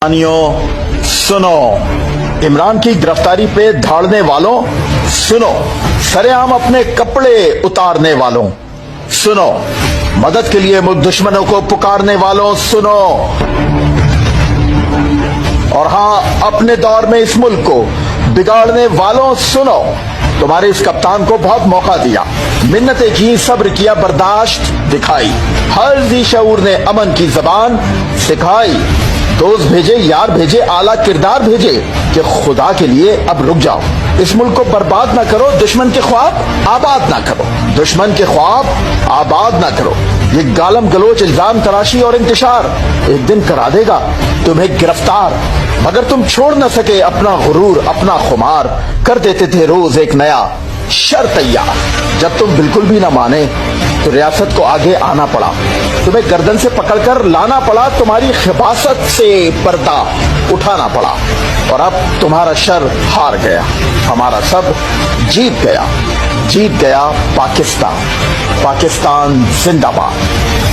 सुनो, इमरान की गिरफ्तारी पे धाड़ने वालों सुनो, सरेआम अपने कपड़े उतारने वालों सुनो, मदद के लिए मुल्क दुश्मनों को पुकारने वालों सुनो, और हां अपने दौर में इस मुल्क को बिगाड़ने वालों सुनो। तुम्हारे इस कप्तान को बहुत मौका दिया, मिन्नतें की, सब्र किया, बर्दाश्त दिखाई, हर जी शऊर ने अमन की जबान सिखाई, दोस्त भेजे, यार भेजे, आला किरदार भेजे कि खुदा के लिए अब रुक जाओ, इस मुल्क को बर्बाद ना करो, दुश्मन के ख्वाब आबाद ना करो, दुश्मन के ख्वाब आबाद ना करो। ये गालम गलोच, इल्जाम तराशी और इंतशार एक दिन करा देगा तुम्हें गिरफ्तार, मगर तुम छोड़ न सके अपना गुरूर, अपना खुमार, कर देते थे रोज एक नया शर तैयार। जब तुम बिल्कुल भी न माने तो रियासत को आगे आना पड़ा, तुम्हें गर्दन से पकड़कर लाना पड़ा, तुम्हारी खिबासत से पर्दा उठाना पड़ा, और अब तुम्हारा शर हार गया, हमारा सब जीत गया, जीत गया पाकिस्तान, पाकिस्तान जिंदाबाद।